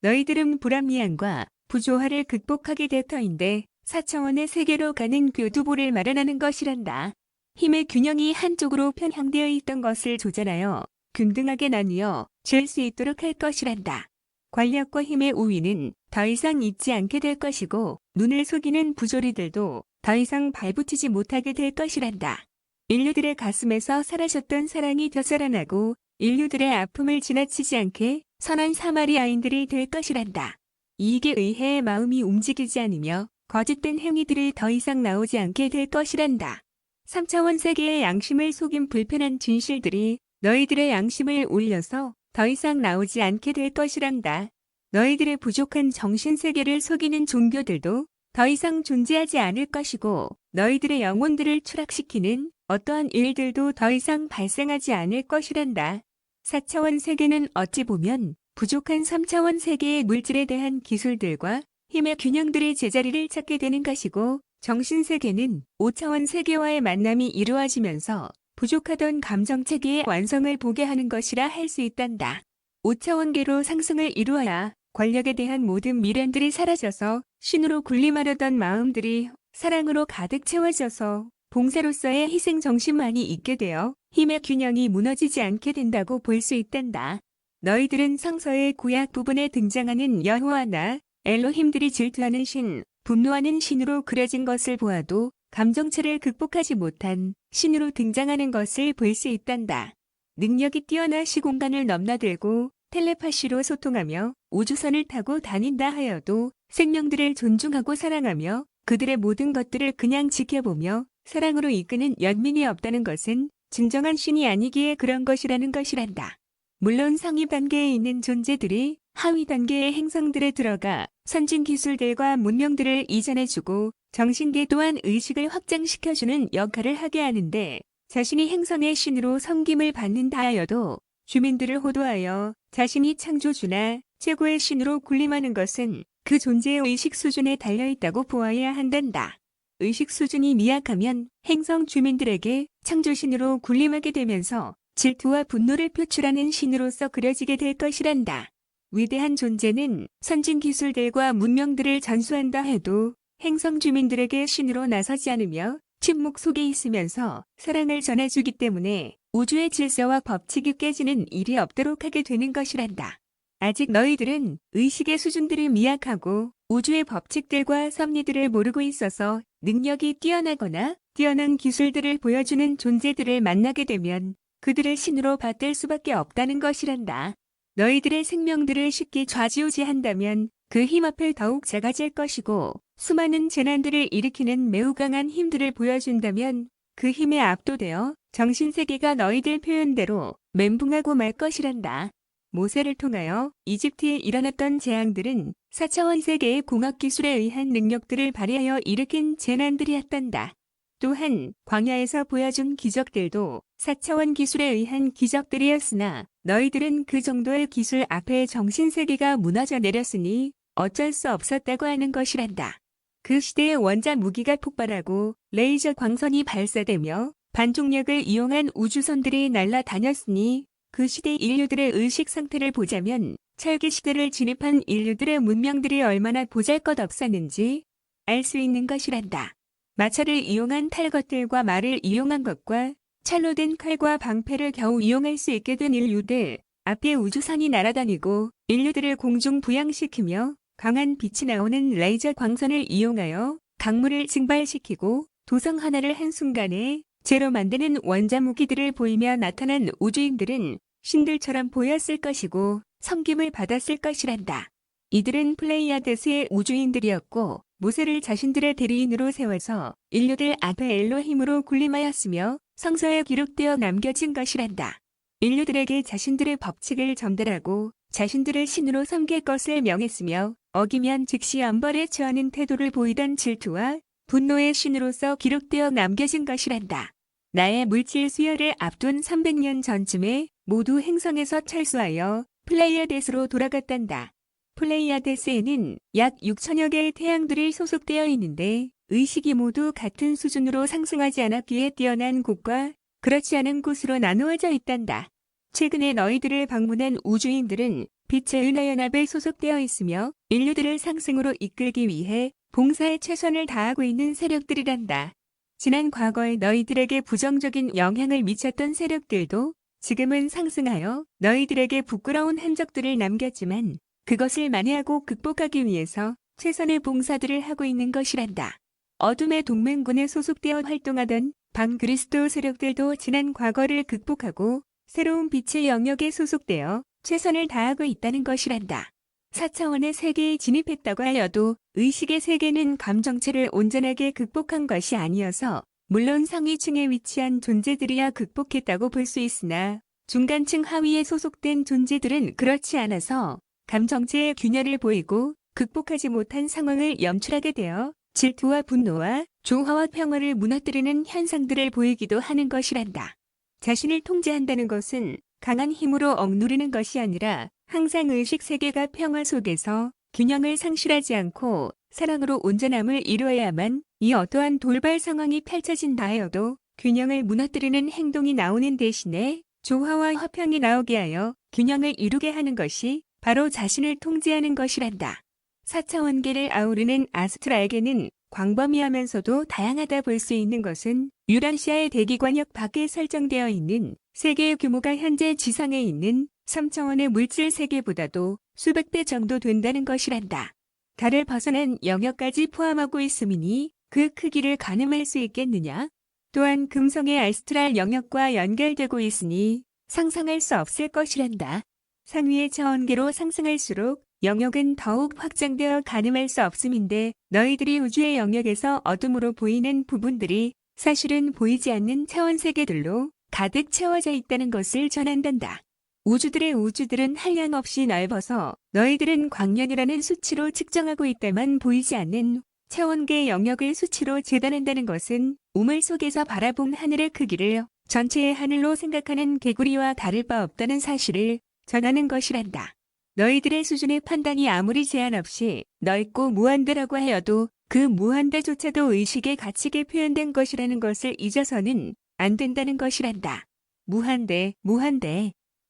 너희들은 불합리함과 부조화를 극복하게 될 터인데 4차원의 세계로 가는 교두보를 마련하는 것이란다. 힘의 균형이 한쪽으로 편향되어 있던 것을 조절하여 균등하게 나뉘어 질 수 있도록 할 것이란다. 권력과 힘의 우위는 더 이상 있지 않게 될 것이고 눈을 속이는 부조리들도 더 이상 발붙이지 못하게 될 것이란다. 인류들의 가슴에서 사라졌던 사랑이 되살아나고 인류들의 아픔을 지나치지 않게 선한 사마리아인들이 될 것이란다. 이익에 의해 마음이 움직이지 않으며 거짓된 행위들이 더 이상 나오지 않게 될 것이란다. 3차원 세계의 양심을 속인 불편한 진실들이 너희들의 양심을 울려서 더 이상 나오지 않게 될 것이란다. 너희들의 부족한 정신세계를 속이는 종교들도 더 이상 존재하지 않을 것이고 너희들의 영혼들을 추락시키는 어떠한 일들도 더 이상 발생하지 않을 것이란다. 4차원 세계는 어찌 보면 부족한 3차원 세계의 물질에 대한 기술들과 힘의 균형들이 제자리를 찾게 되는 것이고 정신세계는 5차원 세계와의 만남이 이루어지면서 부족하던 감정체계의 완성을 보게 하는 것이라 할 수 있단다. 5차원계로 상승을 이루어야 권력에 대한 모든 미련들이 사라져서 신으로 군림하려던 마음들이 사랑으로 가득 채워져서 봉사로서의 희생정신만이 있게 되어 힘의 균형이 무너지지 않게 된다고 볼 수 있단다. 너희들은 성서의 구약 부분에 등장하는 여호와나 엘로힘들이 질투하는 신, 분노하는 신으로 그려진 것을 보아도 감정체를 극복하지 못한 신으로 등장하는 것을 볼 수 있단다. 능력이 뛰어나 시공간을 넘나들고 텔레파시로 소통하며 우주선을 타고 다닌다 하여도 생명들을 존중하고 사랑하며 그들의 모든 것들을 그냥 지켜보며 사랑으로 이끄는 연민이 없다는 것은 진정한 신이 아니기에 그런 것이라는 것이란다. 물론 상위 단계에 있는 존재들이 하위 단계의 행성들에 들어가 선진 기술들과 문명들을 이전해주고 정신계 또한 의식을 확장시켜주는 역할을 하게 하는데 자신이 행성의 신으로 섬김을 받는다 하여도 주민들을 호도하여 자신이 창조주나 최고의 신으로 군림하는 것은 그 존재의 의식 수준에 달려있다고 보아야 한단다. 의식 수준이 미약하면 행성 주민들에게 창조신으로 군림하게 되면서 질투와 분노를 표출하는 신으로서 그려지게 될 것이란다. 위대한 존재는 선진 기술들과 문명들을 전수한다 해도 행성 주민들에게 신으로 나서지 않으며 침묵 속에 있으면서 사랑을 전해주기 때문에 우주의 질서와 법칙이 깨지는 일이 없도록 하게 되는 것이란다. 아직 너희들은 의식의 수준들이 미약하고 우주의 법칙들과 섭리들을 모르고 있어서 능력이 뛰어나거나 뛰어난 기술들을 보여주는 존재들을 만나게 되면 그들을 신으로 받들 수밖에 없다는 것이란다. 너희들의 생명들을 쉽게 좌지우지한다면 그 힘 앞을 더욱 작아질 것이고 수많은 재난들을 일으키는 매우 강한 힘들을 보여준다면 그 힘에 압도되어 정신세계가 너희들 표현대로 멘붕하고 말 것이란다. 모세를 통하여 이집트에 일어났던 재앙들은 4차원 세계의 공학기술에 의한 능력들을 발휘하여 일으킨 재난들이었단다. 또한 광야에서 보여준 기적들도 4차원 기술에 의한 기적들이었으나 너희들은 그 정도의 기술 앞에 정신세계가 무너져 내렸으니 어쩔 수 없었다고 하는 것이란다. 그 시대의 원자 무기가 폭발하고 레이저 광선이 발사되며 반重력을 이용한 우주선들이 날아다녔으니 그 시대 인류들의 의식 상태를 보자면 철기 시대를 진입한 인류들의 문명들이 얼마나 보잘것없었는지 알 수 있는 것이란다. 마차를 이용한 탈것들과 말을 이용한 것과 찰로 된 칼과 방패를 겨우 이용할 수 있게 된 인류들, 앞에 우주선이 날아다니고 인류들을 공중 부양시키며 강한 빛이 나오는 레이저 광선을 이용하여 강물을 증발시키고 도성 하나를 한순간에 재로 만드는 원자 무기들을 보이며 나타난 우주인들은 신들처럼 보였을 것이고 섬김을 받았을 것이란다. 이들은 플레이아데스의 우주인들이었고 모세를 자신들의 대리인으로 세워서 인류들 앞에 엘로힘으로 군림하였으며 성서에 기록되어 남겨진 것이란다. 인류들에게 자신들의 법칙을 전달하고 자신들을 신으로 섬길 것을 명했으며 어기면 즉시 엄벌에 처하는 태도를 보이던 질투와 분노의 신으로서 기록되어 남겨진 것이란다. 나의 물질 수혈을 앞둔 300년 전쯤에 모두 행성에서 철수하여 플레이아데스로 돌아갔단다. 플레이아데스에는 약 6천여 개의 태양들이 소속되어 있는데 의식이 모두 같은 수준으로 상승하지 않았기에 뛰어난 곳과 그렇지 않은 곳으로 나누어져 있단다. 최근에 너희들을 방문한 우주인들은 빛의 은하연합에 소속되어 있으며 인류들을 상승으로 이끌기 위해 봉사에 최선을 다하고 있는 세력들이란다. 지난 과거에 너희들에게 부정적인 영향을 미쳤던 세력들도 지금은 상승하여 너희들에게 부끄러운 흔적들을 남겼지만 그것을 만회하고 극복하기 위해서 최선의 봉사들을 하고 있는 것이란다. 어둠의 동맹군에 소속되어 활동하던 반그리스도 세력들도 지난 과거를 극복하고 새로운 빛의 영역에 소속되어 최선을 다하고 있다는 것이란다. 4차원의 세계에 진입했다고 하여도 의식의 세계는 감정체를 온전하게 극복한 것이 아니어서 물론 상위층에 위치한 존재들이야 극복했다고 볼 수 있으나 중간층 하위에 소속된 존재들은 그렇지 않아서 감정체의 균열을 보이고 극복하지 못한 상황을 연출하게 되어 질투와 분노와 조화와 평화를 무너뜨리는 현상들을 보이기도 하는 것이란다. 자신을 통제한다는 것은 강한 힘으로 억누르는 것이 아니라 항상 의식 세계가 평화 속에서 균형을 상실하지 않고 사랑으로 온전함을 이루어야만 이 어떠한 돌발 상황이 펼쳐진다 하여도 균형을 무너뜨리는 행동이 나오는 대신에 조화와 화평이 나오게 하여 균형을 이루게 하는 것이 바로 자신을 통제하는 것이란다. 4차원계를 아우르는 아스트랄계는 광범위하면서도 다양하다 볼 수 있는 것은 유라시아의 대기관역 밖에 설정되어 있는 세계의 규모가 현재 지상에 있는 3차원의 물질 세계보다도 수백 배 정도 된다는 것이란다. 달을 벗어난 영역까지 포함하고 있음이니 그 크기를 가늠할 수 있겠느냐? 또한 금성의 아스트랄 영역과 연결되고 있으니 상상할 수 없을 것이란다. 상위의 차원계로 상승할수록 영역은 더욱 확장되어 가늠할 수 없음인데 너희들이 우주의 영역에서 어둠으로 보이는 부분들이 사실은 보이지 않는 차원 세계들로 가득 채워져 있다는 것을 전한단다. 우주들은 한량없이 넓어서 너희들은 광년이라는 수치로 측정하고 있다만 보이지 않는 차원계 영역을 수치로 재단한다는 것은 우물 속에서 바라본 하늘의 크기를 전체의 하늘로 생각하는 개구리와 다를 바 없다는 사실을 전하는 것이란다. 너희들의 수준의 판단이 아무리 제한 없이 넓고 무한대라고 하여도 그 무한대조차도 의식의 가치게 표현된 것이라는 것을 잊어서는 안 된다는 것이란다. 무한대,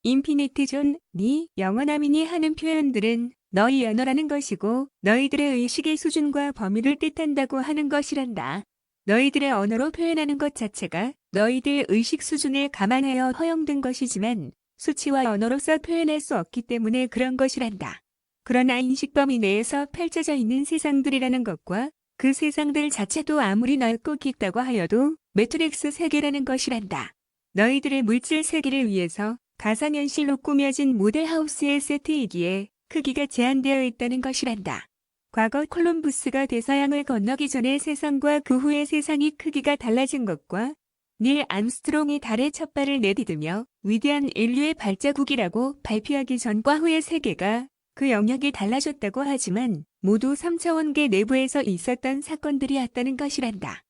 인피니트 존, 니, 영원함이니 하는 표현들은 너희 언어라는 것이고 너희들의 의식의 수준과 범위를 뜻한다고 하는 것이란다. 너희들의 언어로 표현하는 것 자체가 너희들 의식 수준을 감안하여 허용된 것이지만 수치와 언어로서 표현할 수 없기 때문에 그런 것이란다. 그러나 인식 범위 내에서 펼쳐져 있는 세상들이라는 것과 그 세상들 자체도 아무리 넓고 깊다고 하여도 매트릭스 세계라는 것이란다. 너희들의 물질 세계를 위해서 가상현실로 꾸며진 모델하우스의 세트이기에 크기가 제한되어 있다는 것이란다. 과거 콜럼부스가 대서양을 건너기 전의 세상과 그 후의 세상이 크기가 달라진 것과 닐 암스트롱이 달에 첫 발을 내디디며 위대한 인류의 발자국이라고 발표하기 전과 후의 세계가 그 영역이 달라졌다고 하지만 모두 3차원계 내부에서 있었던 사건들이었다는 것이란다.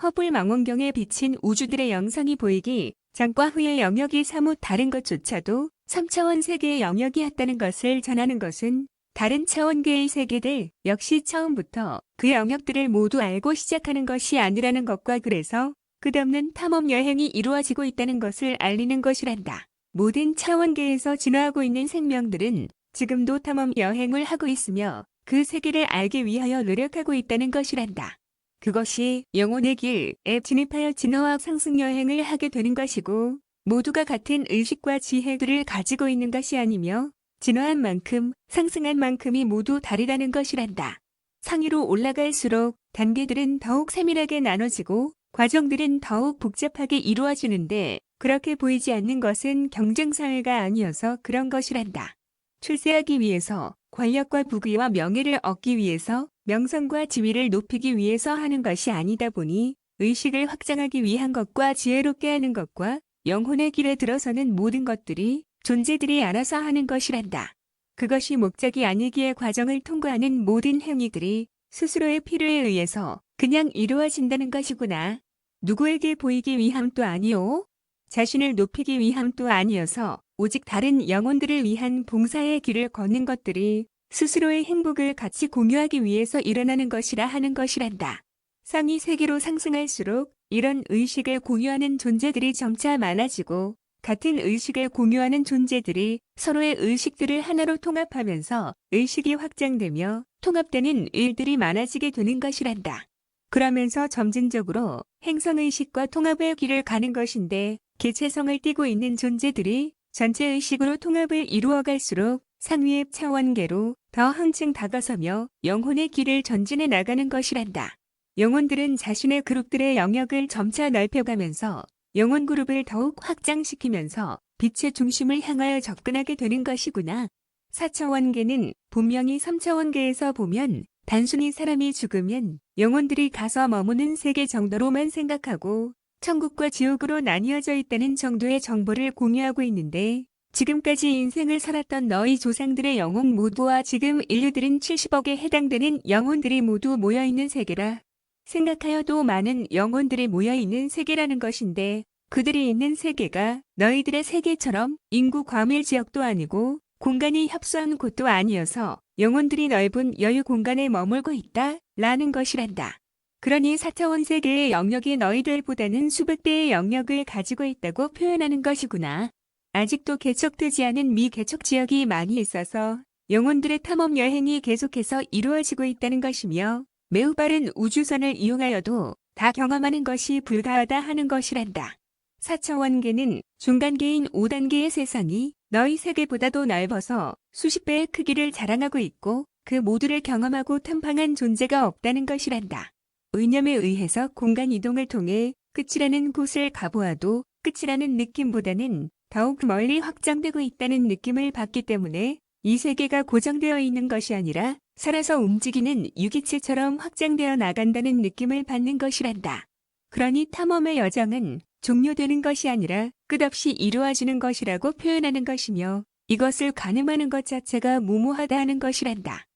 허블 망원경에 비친 우주들의 영상이 보이기 전과 후의 영역이 사뭇 다른 것조차도 3차원 세계의 영역이었다는 것을 전하는 것은 다른 차원계의 세계들 역시 처음부터 그 영역들을 모두 알고 시작하는 것이 아니라는 것과 그래서 끝없는 탐험 여행이 이루어지고 있다는 것을 알리는 것이란다. 모든 차원계에서 진화하고 있는 생명들은 지금도 탐험 여행을 하고 있으며 그 세계를 알기 위하여 노력하고 있다는 것이란다. 그것이 영혼의 길에 진입하여 진화와 상승 여행을 하게 되는 것이고 모두가 같은 의식과 지혜들을 가지고 있는 것이 아니며 진화한 만큼 상승한 만큼이 모두 다르다는 것이란다. 상위로 올라갈수록 단계들은 더욱 세밀하게 나눠지고 과정들은 더욱 복잡하게 이루어지는데 그렇게 보이지 않는 것은 경쟁사회가 아니어서 그런 것이란다. 출세하기 위해서 권력과 부귀와 명예를 얻기 위해서 명성과 지위를 높이기 위해서 하는 것이 아니다 보니 의식을 확장하기 위한 것과 지혜롭게 하는 것과 영혼의 길에 들어서는 모든 것들이 존재들이 알아서 하는 것이란다. 그것이 목적이 아니기에 과정을 통과하는 모든 행위들이 스스로의 필요에 의해서 그냥 이루어진다는 것이구나. 누구에게 보이기 위함도 아니오? 자신을 높이기 위함도 아니어서 오직 다른 영혼들을 위한 봉사의 길을 걷는 것들이 스스로의 행복을 같이 공유하기 위해서 일어나는 것이라 하는 것이란다. 상위 세계로 상승할수록 이런 의식을 공유하는 존재들이 점차 많아지고 같은 의식을 공유하는 존재들이 서로의 의식들을 하나로 통합하면서 의식이 확장되며 통합되는 일들이 많아지게 되는 것이란다. 그러면서 점진적으로 행성의식과 통합의 길을 가는 것인데 개체성을 띠고 있는 존재들이 전체 의식으로 통합을 이루어갈수록 상위의 차원계로 더 한층 다가서며 영혼의 길을 전진해 나가는 것이란다. 영혼들은 자신의 그룹들의 영역을 점차 넓혀가면서 영혼 그룹을 더욱 확장시키면서 빛의 중심을 향하여 접근하게 되는 것이구나. 4차원계는 분명히 3차원계에서 보면 단순히 사람이 죽으면 영혼들이 가서 머무는 세계 정도로만 생각하고 천국과 지옥으로 나뉘어져 있다는 정도의 정보를 공유하고 있는데 지금까지 인생을 살았던 너희 조상들의 영혼 모두와 지금 인류들은 70억에 해당되는 영혼들이 모두 모여있는 세계라 생각하여도 많은 영혼들이 모여있는 세계라는 것인데 그들이 있는 세계가 너희들의 세계처럼 인구 과밀 지역도 아니고 공간이 협소한 곳도 아니어서 영혼들이 넓은 여유 공간에 머물고 있다 라는 것이란다. 그러니 4차원 세계의 영역이 너희들보다는 수백 배의 영역을 가지고 있다고 표현하는 것이구나. 아직도 개척되지 않은 미개척 지역이 많이 있어서 영혼들의 탐험 여행이 계속해서 이루어지고 있다는 것이며 매우 빠른 우주선을 이용하여도 다 경험하는 것이 불가하다 하는 것이란다. 4차원계는 중간계인 5단계의 세상이 너희 세계보다도 넓어서 수십 배의 크기를 자랑하고 있고 그 모두를 경험하고 탐방한 존재가 없다는 것이란다. 의념에 의해서 공간 이동을 통해 끝이라는 곳을 가보아도 끝이라는 느낌보다는 더욱 멀리 확장되고 있다는 느낌을 받기 때문에 이 세계가 고정되어 있는 것이 아니라 살아서 움직이는 유기체처럼 확장되어 나간다는 느낌을 받는 것이란다. 그러니 탐험의 여정은 종료되는 것이 아니라 끝없이 이루어지는 것이라고 표현하는 것이며 이것을 가늠하는 것 자체가 무모하다 하는 것이란다.